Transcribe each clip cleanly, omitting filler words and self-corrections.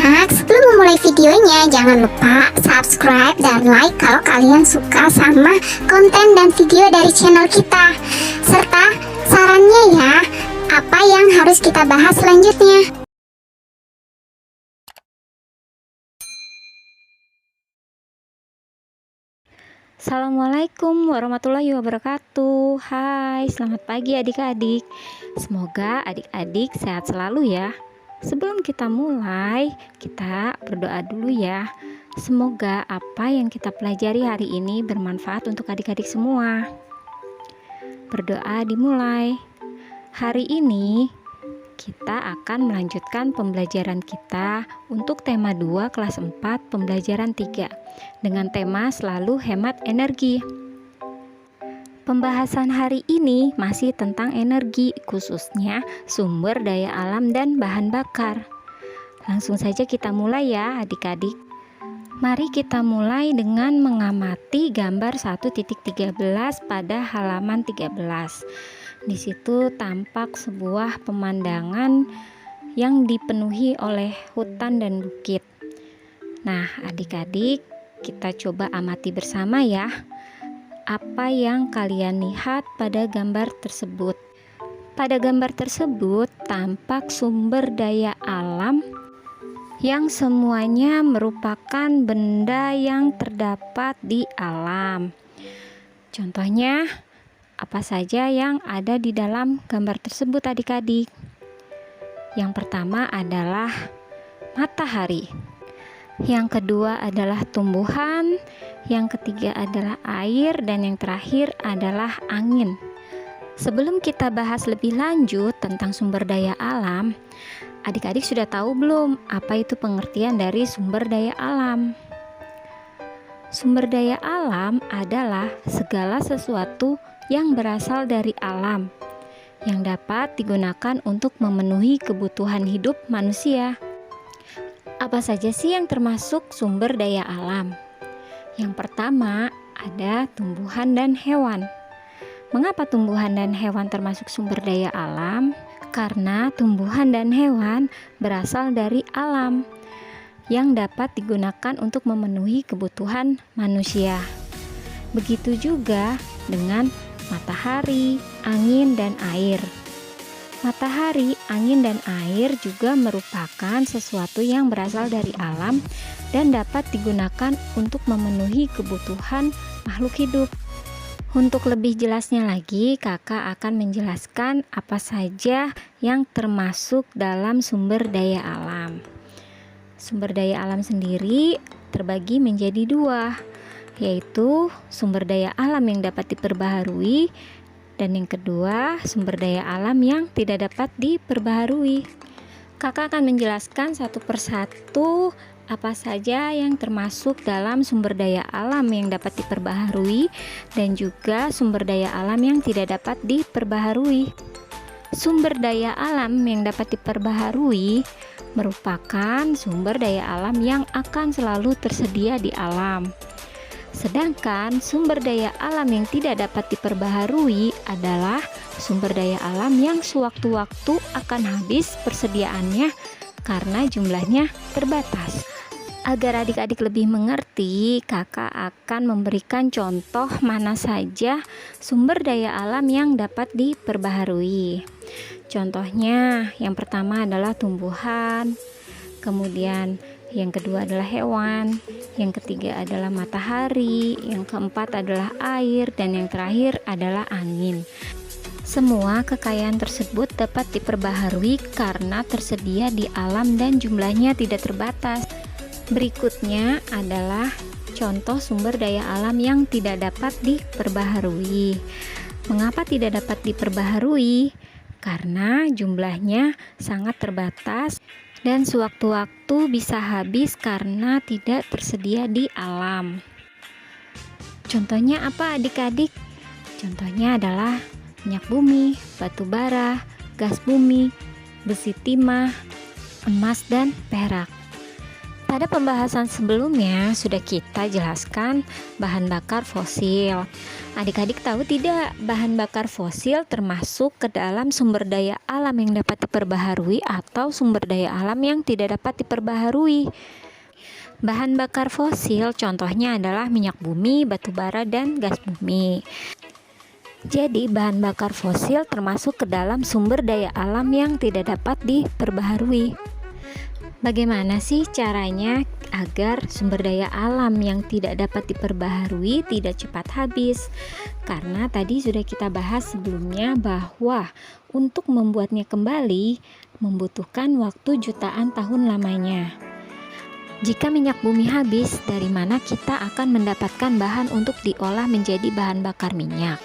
anak-anak, sebelum memulai videonya, jangan lupa subscribe dan like kalau kalian suka sama konten dan video dari channel kita. Serta sarannya ya, apa yang harus kita bahas selanjutnya. Assalamualaikum warahmatullahi wabarakatuh. Hai, selamat pagi adik-adik. Semoga adik-adik sehat selalu ya. Sebelum kita mulai, kita berdoa dulu ya. Semoga apa yang kita pelajari hari ini bermanfaat untuk adik-adik semua. Berdoa dimulai. Hari ini kita akan melanjutkan pembelajaran kita untuk tema 2 kelas 4 pembelajaran 3 dengan tema selalu hemat energi. Pembahasan hari ini masih tentang energi, khususnya sumber daya alam dan bahan bakar. Langsung saja kita mulai ya adik-adik. Mari kita mulai dengan mengamati gambar 1.13 pada halaman 13. Di situ tampak sebuah pemandangan yang dipenuhi oleh hutan dan bukit. Nah, adik-adik, kita coba amati bersama ya. Apa yang kalian lihat pada gambar tersebut? Pada gambar tersebut tampak sumber daya alam yang semuanya merupakan benda yang terdapat di alam. Contohnya, apa saja yang ada di dalam gambar tersebut adik-adik? Yang pertama adalah matahari. Yang kedua adalah tumbuhan. Yang ketiga adalah air. Dan yang terakhir adalah angin. Sebelum kita bahas lebih lanjut tentang sumber daya alam, adik-adik sudah tahu belum apa itu pengertian dari sumber daya alam? Sumber daya alam adalah segala sesuatu yang berasal dari alam, yang dapat digunakan untuk memenuhi kebutuhan hidup manusia. Apa saja sih yang termasuk sumber daya alam? Yang pertama ada tumbuhan dan hewan. Mengapa tumbuhan dan hewan termasuk sumber daya alam? Karena tumbuhan dan hewan berasal dari alam, yang dapat digunakan untuk memenuhi kebutuhan manusia. Begitu juga dengan matahari, angin, dan air. Matahari, angin, dan air juga merupakan sesuatu yang berasal dari alam dan dapat digunakan untuk memenuhi kebutuhan makhluk hidup. Untuk lebih jelasnya lagi, kakak akan menjelaskan apa saja yang termasuk dalam sumber daya alam. Sumber daya alam sendiri terbagi menjadi 2, yaitu sumber daya alam yang dapat diperbaharui dan yang kedua sumber daya alam yang tidak dapat diperbaharui. Kakak akan menjelaskan satu persatu apa saja yang termasuk dalam sumber daya alam yang dapat diperbaharui dan juga sumber daya alam yang tidak dapat diperbaharui. Sumber daya alam yang dapat diperbaharui merupakan sumber daya alam yang akan selalu tersedia di alam. Sedangkan sumber daya alam yang tidak dapat diperbaharui adalah sumber daya alam yang sewaktu-waktu akan habis persediaannya karena jumlahnya terbatas. Agar adik-adik lebih mengerti, kakak akan memberikan contoh mana saja sumber daya alam yang dapat diperbaharui. Contohnya, yang pertama adalah tumbuhan, kemudian yang kedua adalah hewan, yang ketiga adalah matahari, yang keempat adalah air, dan yang terakhir adalah angin. Semua kekayaan tersebut dapat diperbaharui karena tersedia di alam dan jumlahnya tidak terbatas. Berikutnya adalah contoh sumber daya alam yang tidak dapat diperbaharui. Mengapa tidak dapat diperbaharui? Karena jumlahnya sangat terbatas dan sewaktu-waktu bisa habis karena tidak tersedia di alam. Contohnya apa adik-adik? Contohnya adalah minyak bumi, batu bara, gas bumi, besi timah, emas, dan perak. Pada pembahasan sebelumnya sudah kita jelaskan bahan bakar fosil. Adik-adik tahu tidak, bahan bakar fosil termasuk ke dalam sumber daya alam yang dapat diperbaharui atau sumber daya alam yang tidak dapat diperbaharui. Bahan bakar fosil contohnya adalah minyak bumi, batu bara, dan gas bumi. Jadi bahan bakar fosil termasuk ke dalam sumber daya alam yang tidak dapat diperbaharui. Bagaimana sih caranya agar sumber daya alam yang tidak dapat diperbaharui tidak cepat habis? Karena tadi sudah kita bahas sebelumnya bahwa untuk membuatnya kembali membutuhkan waktu jutaan tahun lamanya. Jika minyak bumi habis, dari mana kita akan mendapatkan bahan untuk diolah menjadi bahan bakar minyak?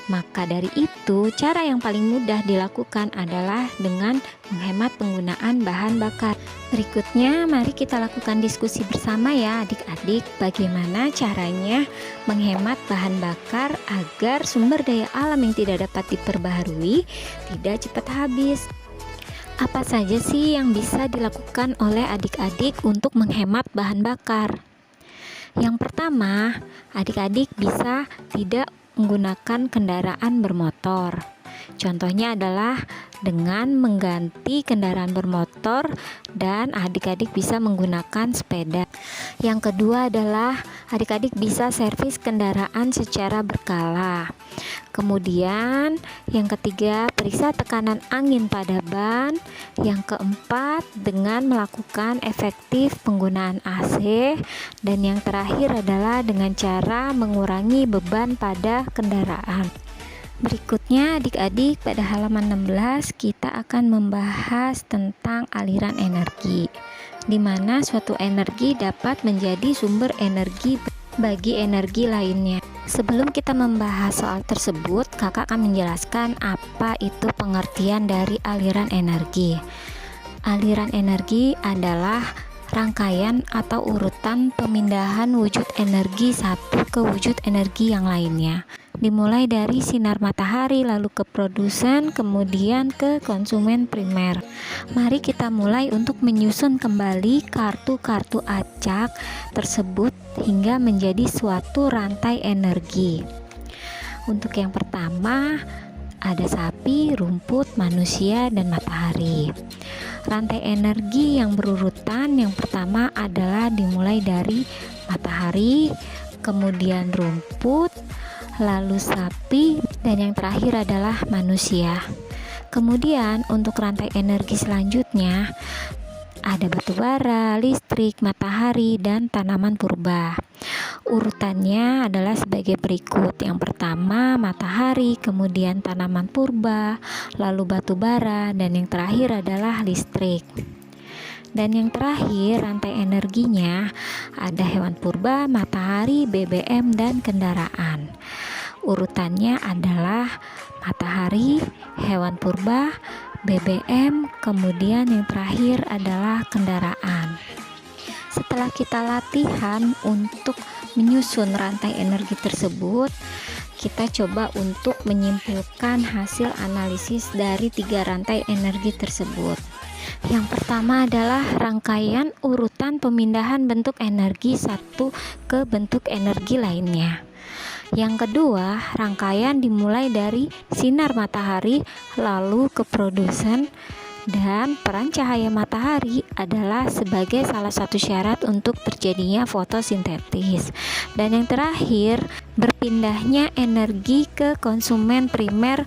Maka dari itu, cara yang paling mudah dilakukan adalah dengan menghemat penggunaan bahan bakar. Berikutnya, mari kita lakukan diskusi bersama ya adik-adik, bagaimana caranya menghemat bahan bakar agar sumber daya alam yang tidak dapat diperbaharui tidak cepat habis. Apa saja sih yang bisa dilakukan oleh adik-adik untuk menghemat bahan bakar? Yang pertama, adik-adik bisa tidak menggunakan kendaraan bermotor. Contohnya adalah dengan mengganti kendaraan bermotor dan adik-adik bisa menggunakan sepeda. Yang kedua adalah adik-adik bisa servis kendaraan secara berkala. Kemudian yang ketiga, periksa tekanan angin pada ban. Yang keempat, dengan melakukan efektif penggunaan AC. Dan yang terakhir adalah dengan cara mengurangi beban pada kendaraan. Berikutnya adik-adik, pada halaman 16 kita akan membahas tentang aliran energi, di mana suatu energi dapat menjadi sumber energi bagi energi lainnya. Sebelum kita membahas soal tersebut, kakak akan menjelaskan apa itu pengertian dari aliran energi. Aliran energi adalah rangkaian atau urutan pemindahan wujud energi satu ke wujud energi yang lainnya. Dimulai dari sinar matahari, lalu ke produsen, kemudian ke konsumen primer. Mari kita mulai untuk menyusun kembali kartu-kartu acak tersebut hingga menjadi suatu rantai energi. Untuk yang pertama, ada sapi, rumput, manusia, dan matahari. Rantai energi yang berurutan yang pertama adalah dimulai dari matahari, kemudian rumput, lalu sapi, dan yang terakhir adalah manusia. Kemudian untuk rantai energi selanjutnya ada batu bara, listrik, matahari, dan tanaman purba. Urutannya adalah sebagai berikut. Yang pertama matahari, kemudian tanaman purba, lalu batu bara, dan yang terakhir adalah listrik. Dan yang terakhir rantai energinya ada hewan purba, matahari, BBM, dan kendaraan. Urutannya adalah matahari, hewan purba, BBM, kemudian yang terakhir adalah kendaraan. Setelah kita latihan untuk menyusun rantai energi tersebut, kita coba untuk menyimpulkan hasil analisis dari 3 rantai energi tersebut. Yang pertama adalah rangkaian urutan pemindahan bentuk energi satu ke bentuk energi lainnya. Yang kedua, rangkaian dimulai dari sinar matahari lalu ke produsen, dan peran cahaya matahari adalah sebagai salah satu syarat untuk terjadinya fotosintesis. Dan yang terakhir, berpindahnya energi ke konsumen primer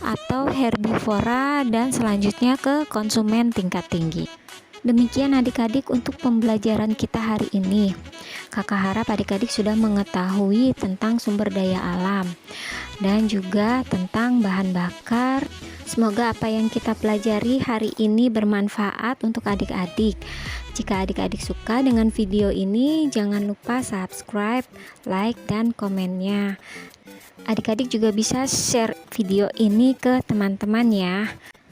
atau herbivora dan selanjutnya ke konsumen tingkat tinggi. Demikian adik-adik untuk pembelajaran kita hari ini. Kakak harap adik-adik sudah mengetahui tentang sumber daya alam dan juga tentang bahan bakar. Semoga apa yang kita pelajari hari ini bermanfaat untuk adik-adik. Jika adik-adik suka dengan video ini, jangan lupa subscribe, like, dan komennya. Adik-adik juga bisa share video ini ke teman-teman ya.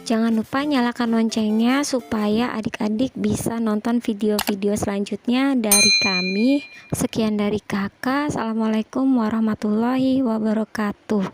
Jangan lupa nyalakan loncengnya supaya adik-adik bisa nonton video-video selanjutnya dari kami. Sekian dari kakak. Assalamualaikum warahmatullahi wabarakatuh.